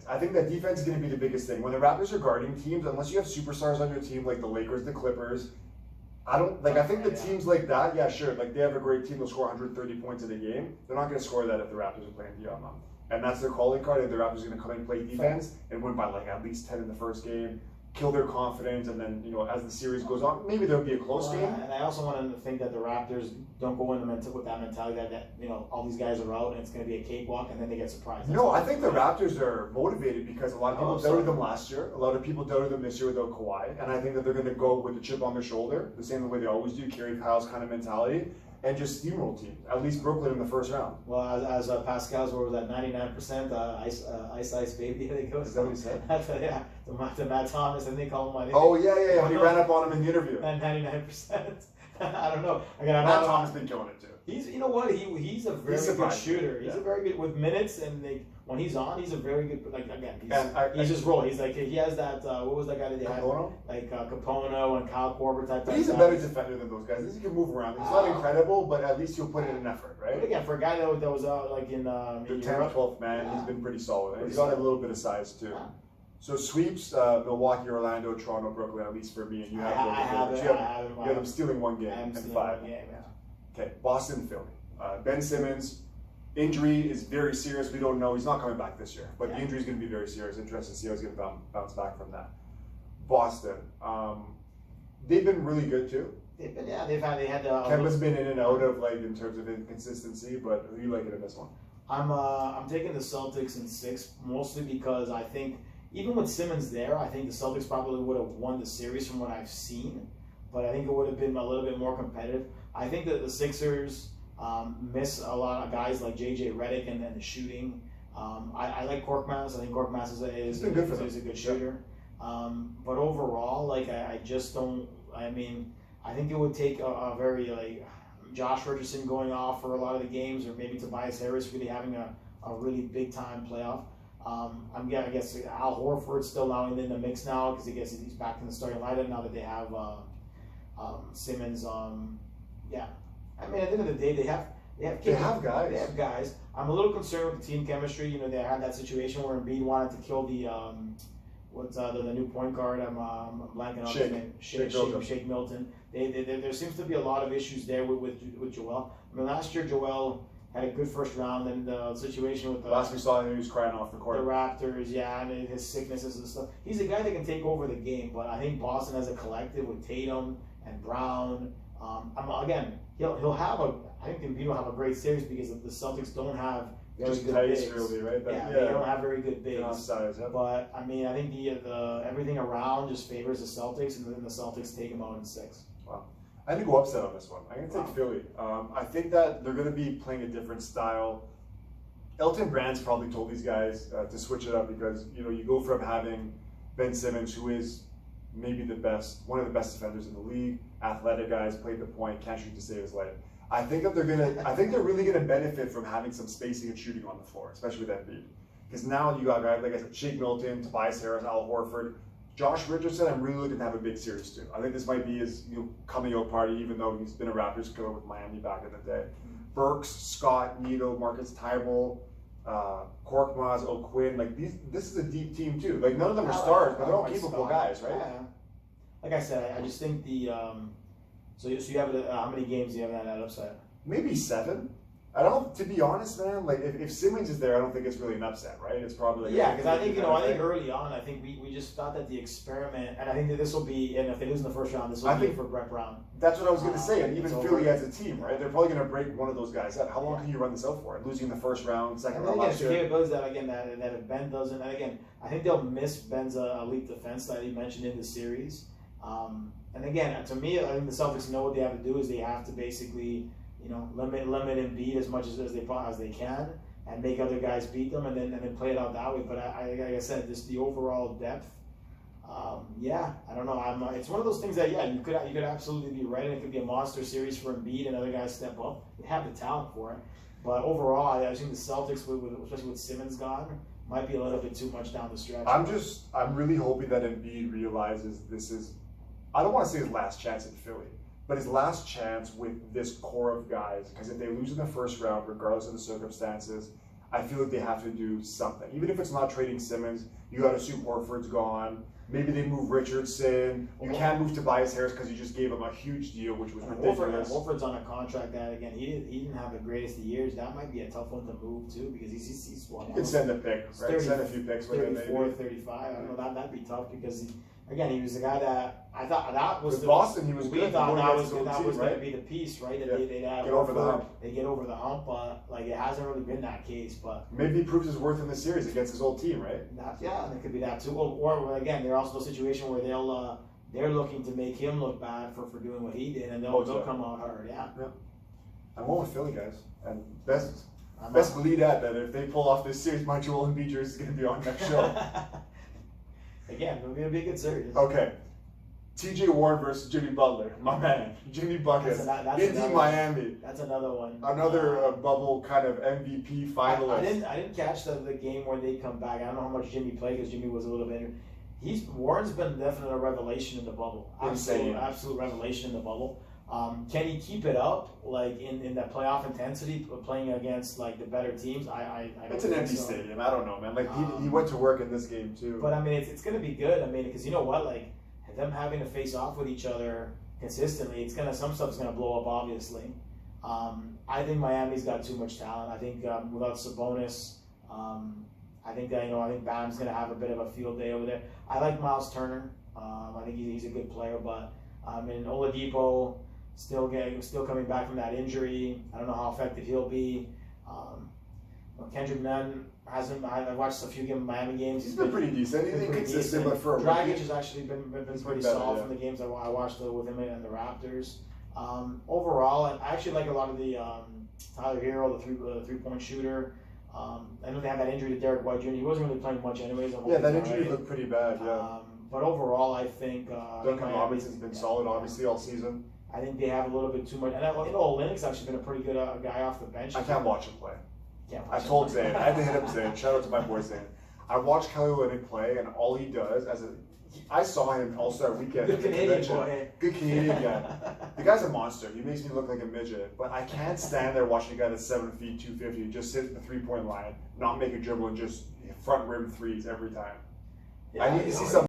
I think that defense is going to be the biggest thing. When the Raptors are guarding teams, unless you have superstars on your team like the Lakers, the Clippers, I think the teams like that, yeah, sure, like they have a great team, they'll score 130 points in a game. They're not going to score that if the Raptors are playing beyond them. And that's their calling card. If the Raptors are going to come and play defense and win by like at least 10 in the first game, kill their confidence, and then, you know, as the series goes on, maybe there'll be a close game. And I also want them to think that the Raptors don't go in with that mentality that, you know, all these guys are out and it's going to be a cakewalk and then they get surprised. No, I think the Raptors are motivated because a lot of people doubted them last year. A lot of people doubted them this year without Kawhi. And I think that they're going to go with a chip on their shoulder, the same way they always do, Kerry Kyle's kind of mentality, and just steamroll teams, at least Brooklyn in the first round. Well, as Pascal's, what was that, 99% ice baby, I think it was. Is that what he said? Yeah, to Matt Thomas, and they call him. Oh, yeah. When he ran up on him in the interview. And 99%. I don't know. Matt Thomas been killing it too. You know what? He's a very good shooter. He's a very good with minutes, and when he's on, he's a very good. Like again, he's just rolling. He's like he has that. What was that guy that they had? Like Capono and Kyle Korver type. But he's a better defender than those guys. He can move around. He's not incredible, but at least he'll put in an effort, right? But again, for a guy that was like in the 10th, 12th man, he's been pretty solid. He's got a little bit of size too. So sweeps, Milwaukee, Orlando, Toronto, Brooklyn, at least for me, and you have you have them stealing one game and 5. Okay, Boston, Philly. Ben Simmons, injury is very serious. We don't know. He's not coming back this year, but the injury is going to be very serious. Interesting to see how he's going to bounce back from that. Boston, they've been really good too. They've had Kemba's been in and out of in terms of inconsistency, but who do you like in this one? I'm taking the Celtics in 6, mostly because I think even with Simmons there, I think the Celtics probably would have won the series from what I've seen, but I think it would have been a little bit more competitive. I think that the Sixers miss a lot of guys like JJ Redick and the shooting. I like Korkmaz. I think Korkmaz is a good shooter. But overall, I just don't. I mean, I think it would take a very Josh Richardson going off for a lot of the games, or maybe Tobias Harris really having a really big time playoff. I guess Al Horford's still now in the mix now because he's back in the starting lineup now that they have Simmons. Yeah, I mean, at the end of the day, they have guys. I'm a little concerned with the team chemistry. You know, they had that situation where Embiid wanted to kill the the new point guard. I'm blanking on his name. Shake Milton. There seems to be a lot of issues there with Joel. I mean, last year Joel had a good first round, and the situation with the last we saw him, he was crying off the court. The Raptors, and his sicknesses and stuff. He's a guy that can take over the game, but I think Boston as a collective with Tatum and Brown. Again, he'll have I think Embiid will have a great series because the Celtics don't have very good bigs. Really, right? They don't have very good bigs. Size, But I mean, I think the everything around just favors the Celtics, and then the Celtics take them out in 6. Wow. I think go upset on this one. I'm going to take Philly. I think that they're going to be playing a different style. Elton Brand's probably told these guys to switch it up because you go from having Ben Simmons, who is maybe one of the best defenders in the league, athletic guys, played the point, can't shoot to save his life. I think they're really gonna benefit from having some spacing and shooting on the floor, especially with Embiid. Because now you got guys like I said, Shake Milton, Tobias Harris, Al Horford, Josh Richardson. I'm really looking to have a big series too. I think this might be his coming out party, even though he's been a Raptors killer with Miami back in the day. Burks, Scott, Nito, Marcus Tybalt, Korkmaz, O'Quinn, this is a deep team too. None of them are stars, but they're all capable guys, right? Yeah. Like I said, I just think so you have how many games do you have in that upset? Maybe 7. I don't. To be honest, man, if Simmons is there, I don't think it's really an upset, right? It's probably because I think I think early on, I think we just thought that the experiment, and I think that this will be, and if they lose in the first round, this will be for Brett Brown. That's what I was going to say, and even Philly as a team, right? They're probably going to break one of those guys up. How long can you run this out for? Losing in the first round, second round last year. That if Ben doesn't, and again, I think they'll miss Ben's elite defense that he mentioned in the series. And again, to me, I think the Celtics know what they have to do is they have to basically, limit Embiid as much as they can, and make other guys beat them, and then play it out that way. But like I said, just the overall depth. I don't know. It's one of those things that you could absolutely be right, and it could be a monster series for Embiid and other guys step up. They have the talent for it. But overall, I think the Celtics, especially with Simmons gone, might be a little bit too much down the stretch. I'm really hoping that Embiid realizes this is, I don't want to say his last chance in Philly, but his last chance with this core of guys. Because if they lose in the first round, regardless of the circumstances, I feel like they have to do something. Even if it's not trading Simmons, you got to assume Horford's gone. Maybe they move Richardson. You can't move Tobias Harris because you just gave him a huge deal, which was ridiculous. Wolford's on a contract that, again, he didn't have the greatest of years. That might be a tough one to move too, because he's what? You could send a pick, right? 30, send a few picks with him, 34, maybe. 35. I don't know, that'd be tough because, again, he was the guy that I thought that was with Boston, he was we good. thought that was team, going right? to be the piece, right? That Yeah. they'd have Get over the hump. They get over the hump, but like it hasn't really been that case. But Maybe he proves his worth in the series against his old team, right? yeah, it could be that too. Or again, they're also a situation where they're looking to make him look bad for doing what he did, and they'll come out hard. Yeah. I'm going with Philly, guys, and best believe that if they pull off this series, my Joel Embiid jersey is going to be on next show. Again, it's going to be a good series. Okay. TJ Warren versus Jimmy Butler, my man, Jimmy Buckets, Indy, Miami. That's another one. Another bubble kind of MVP finalist. I didn't catch the game where they come back. I don't know how much Jimmy played because Jimmy was a little bit injured. Warren's been definitely a revelation in the bubble. Absolute revelation in the bubble. Can he keep it up like in that playoff intensity, playing against like the better teams? I it's an empty stadium. I don't know, man. Like he went to work in this game too. But I mean, it's going to be good. I mean, because you know what, like. Them having to face off with each other consistently, some stuff's gonna blow up. Obviously, I think Miami's got too much talent. I think without Sabonis, I think Bam's gonna have a bit of a field day over there. I like Miles Turner. I think he's a good player, but Oladipo still coming back from that injury. I don't know how effective he'll be. Kendrick Nunn hasn't. I watched a few Miami games. He's been pretty decent. He's been consistent, but for a Dragic has actually been pretty solid from the games I watched with him and the Raptors. Overall, I actually like a lot of the Tyler Hero, the three-point shooter. I know they had that injury to Derek White Jr. He wasn't really playing much anyways. That injury looked pretty bad. Yeah. But overall, I think Duncan Robinson's been solid, obviously, all season. I think they have a little bit too much. And Olynyk's actually been a pretty good guy off the bench. I can't watch him play. I told Zane, I had to hit up Zane. Shout out to my boy Zane. I watched Kelly Olynyk play, and all he does I saw him All-Star Weekend. Good Canadian boy. Good Canadian guy. The guy's a monster. He makes me look like a midget. But I can't stand there watching a guy that's 7 feet, 250, just sit at the three-point line, not make a dribble, and just front rim threes every time. I need to see something.